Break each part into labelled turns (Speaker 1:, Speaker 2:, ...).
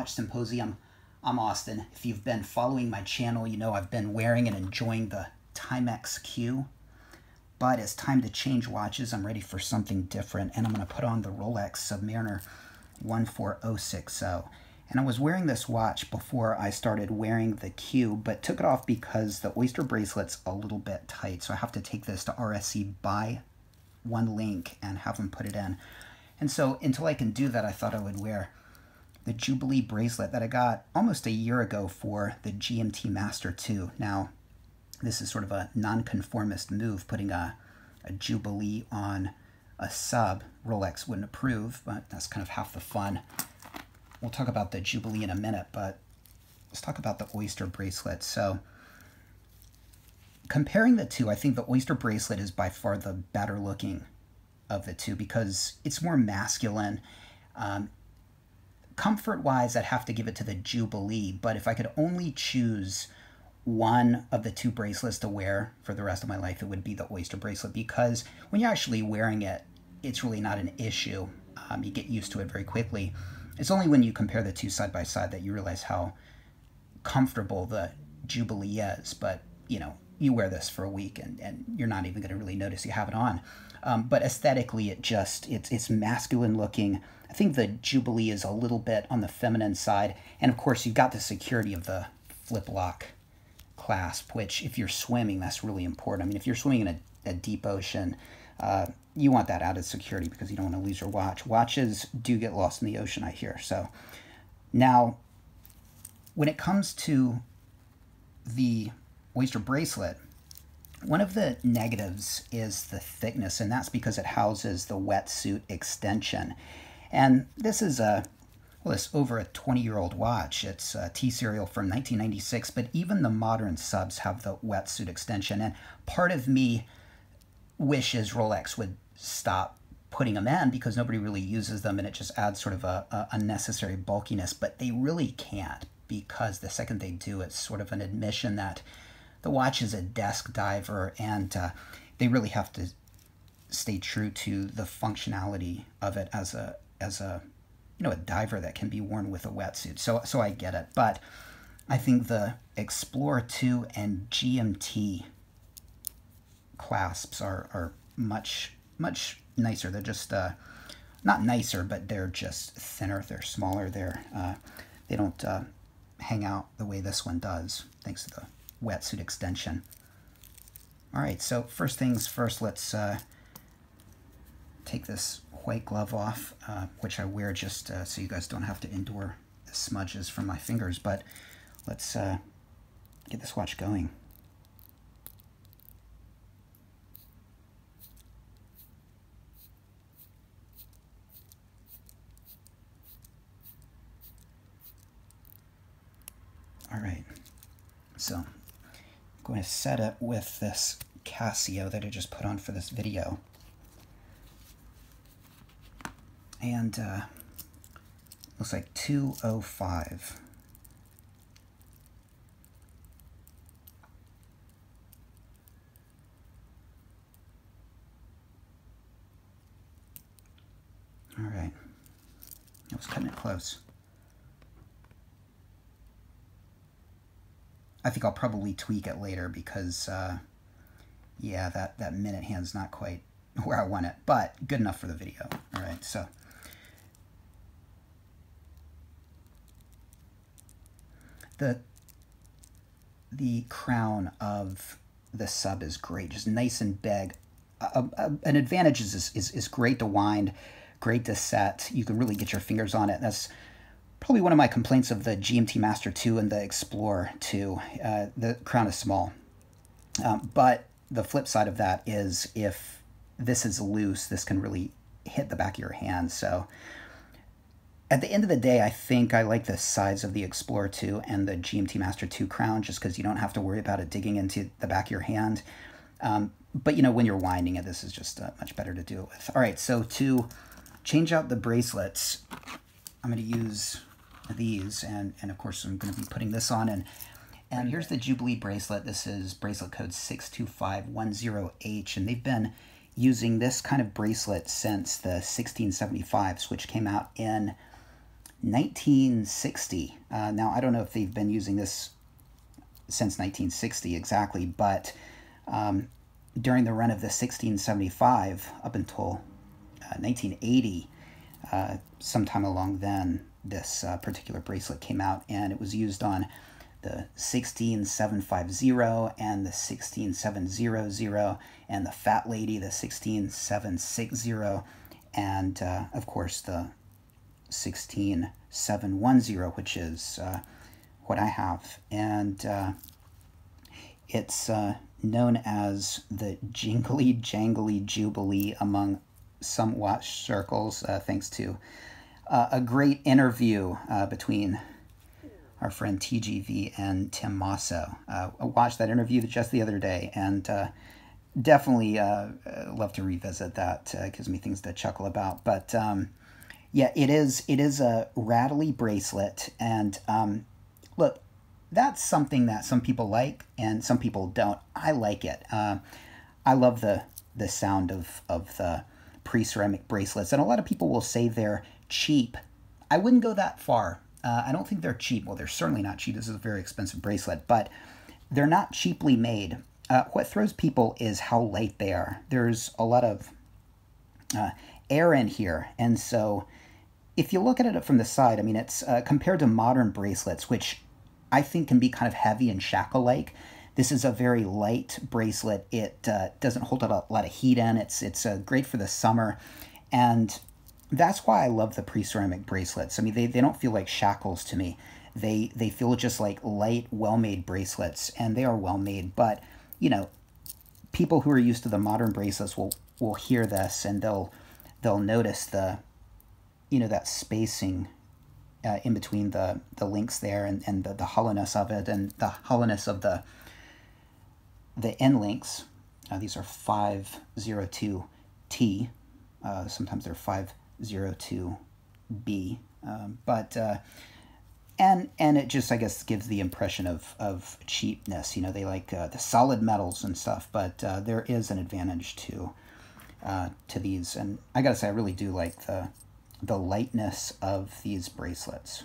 Speaker 1: Watch Symposium. I'm Austin. If you've been following my channel, you know I've been wearing and enjoying the Timex Q. But it's time to change watches. I'm ready for something different, and I'm going to put on the Rolex Submariner 14060. And I was wearing this watch before I started wearing the Q, but took it off because the Oyster bracelet's a little bit tight. So I have to take this to RSC, buy one link, and have them put it in. And so until I can do that, I thought I would wear the Jubilee bracelet that I got almost a year ago for the GMT Master 2. Now, this is sort of a nonconformist move, putting a Jubilee on a sub. Rolex wouldn't approve, but that's kind of half the fun. We'll talk about the Jubilee in a minute, but let's talk about the Oyster bracelet. So comparing the two, I think the Oyster bracelet is by far the better looking of the two because it's more masculine. Comfort-wise, I'd have to give it to the Jubilee, but if I could only choose one of the two bracelets to wear for the rest of my life, it would be the Oyster bracelet, because when you're actually wearing it, it's really not an issue. You get used to it very quickly. It's only when you compare the two side by side that you realize how comfortable the Jubilee is. But, you know, you wear this for a week and you're not even going to really notice you have it on. But aesthetically, it's masculine looking. I think the Jubilee is a little bit on the feminine side. And of course, you've got the security of the flip lock clasp, which if you're swimming, that's really important. I mean, if you're swimming in a deep ocean, you want that added security because you don't want to lose your watch. Watches do get lost in the ocean, I hear. So now, when it comes to the Oyster bracelet, one of the negatives is the thickness, and that's because it houses the wetsuit extension. And this is it's over a 20-year-old watch. It's a T-serial from 1996, but even the modern subs have the wetsuit extension. And part of me wishes Rolex would stop putting them in because nobody really uses them, and it just adds sort of a unnecessary bulkiness. But they really can't, because the second they do, it's sort of an admission that the watch is a desk diver, and they really have to stay true to the functionality of it as a diver that can be worn with a wetsuit. So I get it, but I think the Explorer 2 and GMT clasps are much nicer. They're just not nicer, but they're just thinner. They're smaller. They don't hang out the way this one does, thanks to the wetsuit extension. All right, so first things first, let's take this white glove off, which I wear just so you guys don't have to endure the smudges from my fingers, but let's get this watch going. All right, so I'm going to set it with this Casio that I just put on for this video. And looks like 205. All right, I was cutting it close. I think I'll probably tweak it later because, yeah, that minute hand's not quite where I want it, but good enough for the video. All right, so the crown of the sub is great, just nice and big. An advantage is great to wind, great to set. You can really get your fingers on it. That's probably one of my complaints of the GMT Master 2 and the Explorer 2. The crown is small. But the flip side of that is if this is loose, this can really hit the back of your hand. So at the end of the day, I think I like the size of the Explorer 2 and the GMT Master 2 crown just because you don't have to worry about it digging into the back of your hand. But, you know, when you're winding it, this is just much better to do it with. All right, so to change out the bracelets, I'm going to use these, and of course I'm going to be putting this on, and here's the Jubilee bracelet. This is bracelet code 62510H, and they've been using this kind of bracelet since the 1675s, which came out in 1960. Now, I don't know if they've been using this since 1960 exactly, but during the run of the 1675 up until 1980, sometime along then, this particular bracelet came out, and it was used on the 16750 and the 16700 and the Fat Lady, the 16760, and of course the 16710, which is what I have. And it's known as the Jingly Jangly Jubilee among some watch circles, thanks to a great interview between our friend TGV and Tim Masso. I watched that interview just the other day, and definitely love to revisit that. Gives me things to chuckle about. But yeah, it is a rattly bracelet, and look, that's something that some people like and some people don't. I like it. I love the sound of the pre-ceramic bracelets, and a lot of people will say they're cheap. I wouldn't go that far. I don't think they're cheap. Well, they're certainly not cheap. This is a very expensive bracelet, but they're not cheaply made. What throws people is how light they are. There's a lot of air in here, and so if you look at it from the side, I mean, it's compared to modern bracelets, which I think can be kind of heavy and shackle-like. This is a very light bracelet. It doesn't hold a lot of heat in. It's great for the summer, and that's why I love the pre-ceramic bracelets. I mean, they don't feel like shackles to me. They feel just like light, well-made bracelets, and they are well-made. But, you know, people who are used to the modern bracelets will hear this, and they'll notice the, you know, that spacing in between the links there, and the hollowness of it, and the hollowness of the end links. These are 502T. Sometimes they're 502B. And it just, I guess, gives the impression of cheapness. You know, they like the solid metals and stuff, but there is an advantage to these. And I gotta say, I really do like the lightness of these bracelets.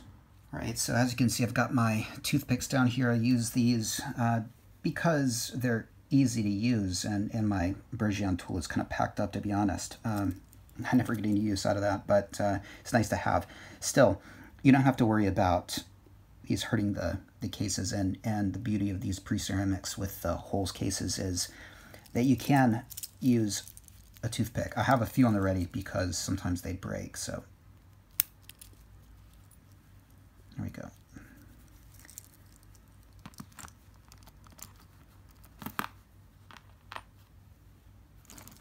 Speaker 1: All right, so as you can see, I've got my toothpicks down here. I use these because they're easy to use, and my Bergeon tool is kind of packed up, to be honest. I never get any use out of that, but it's nice to have. Still, you don't have to worry about these hurting the cases, and the beauty of these pre-ceramics with the holes cases is that you can use a toothpick. I have a few on the ready because sometimes they break, so there we go.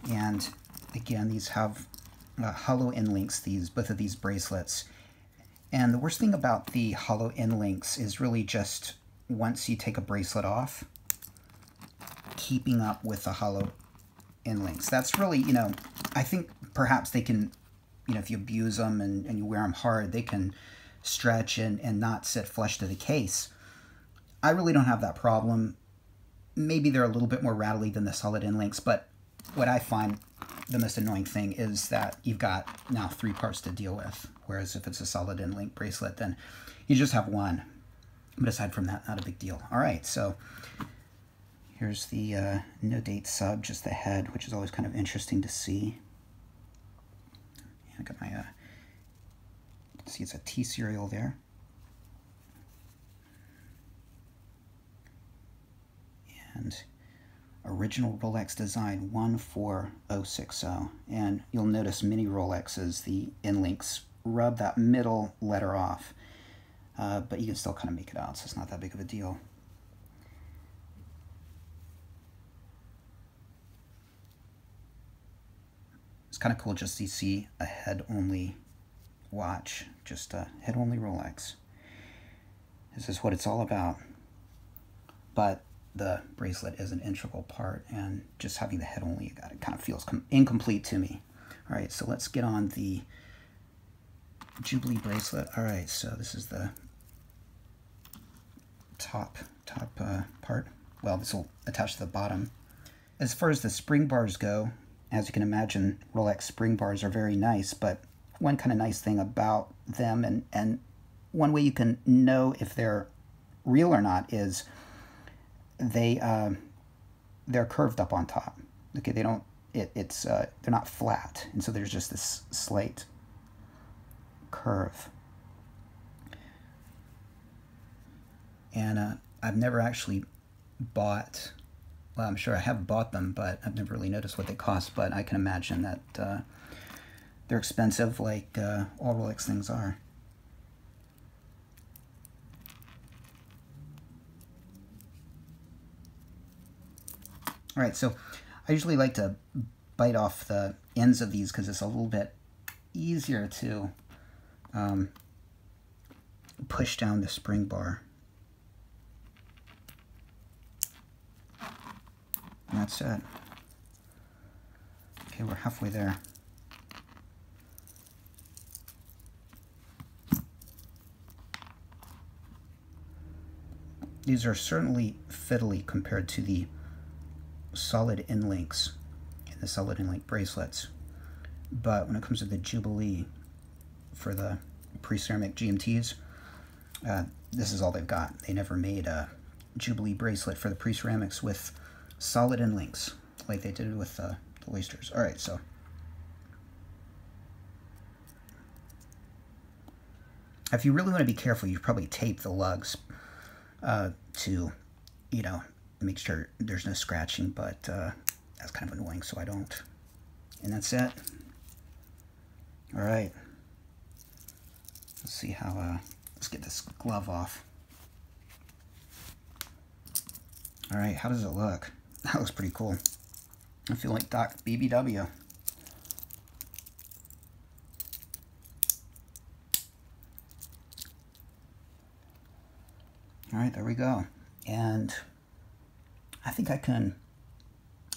Speaker 1: And again, these have hollow end links, both of these bracelets. And the worst thing about the hollow end links is really just once you take a bracelet off, keeping up with the hollow end links. That's really, you know, I think perhaps they can, you know, if you abuse them and you wear them hard, they can stretch and not sit flush to the case. I really don't have that problem. Maybe they're a little bit more rattly than the solid end links, but what I find the most annoying thing is that you've got now 3 parts to deal with, whereas if it's a solid end link bracelet, then you just have one. But aside from that, not a big deal. All right, so here's the no date sub, just the head, which is always kind of interesting to see. I got my, see it's a T serial there. And original Rolex design 14060. And you'll notice many Rolexes, the end links rub that middle letter off. But you can still kind of make it out, so it's not that big of a deal. It's kind of cool just to see a head-only watch, just a head-only Rolex. This is what it's all about. But the bracelet is an integral part, and just having the head-only, it kind of feels incomplete to me. All right, so let's get on the Jubilee bracelet. All right, so this is the top part. Well, this will attach to the bottom. As far as the spring bars go, as you can imagine, Rolex spring bars are very nice, but one kind of nice thing about them, and one way you can know if they're real or not is they're curved up on top. Okay, they don't. They're not flat, and so there's just this slight curve. And I've never actually bought. Well, I'm sure I have bought them, but I've never really noticed what they cost. But I can imagine that they're expensive, like all Rolex things are. All right, so I usually like to bite off the ends of these because it's a little bit easier to push down the spring bar. And that's it. Okay, we're halfway there. These are certainly fiddly compared to the solid end links and the solid end link bracelets. But when it comes to the Jubilee for the pre-ceramic GMTs, this is all they've got. They never made a Jubilee bracelet for the pre-ceramics with solid end links like they did with the oysters. All right, so if you really want to be careful, you probably tape the lugs to, you know, make sure there's no scratching, but that's kind of annoying, so I don't. And that's it. All right. Let's see how, let's get this glove off. All right, how does it look? That looks pretty cool. I feel like Doc BBW. All right, there we go. And I think I can,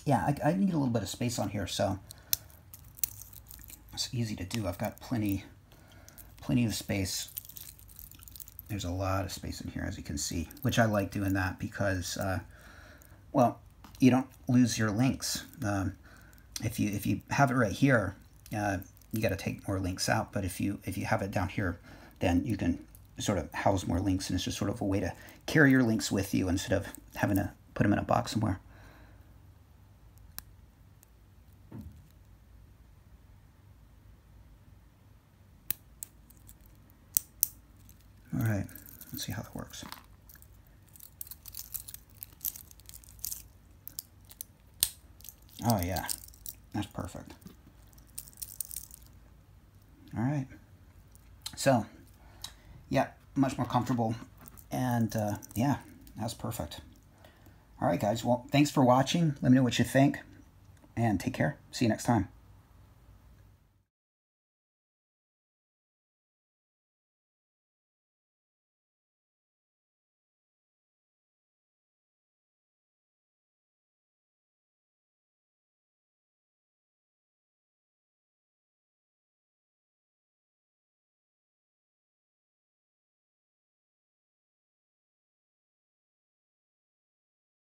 Speaker 1: yeah, I need a little bit of space on here, so it's easy to do. I've got plenty of space. There's a lot of space in here, as you can see, which I like doing that because, well, you don't lose your links. If you have it right here, you got to take more links out. But if you have it down here, then you can sort of house more links, and it's just sort of a way to carry your links with you instead of having to put them in a box somewhere. All right, let's see how that works. Oh yeah, that's perfect. All right, so yeah, much more comfortable, and yeah, that's perfect. All right, guys, well, thanks for watching. Let me know what you think, and take care. See you next time.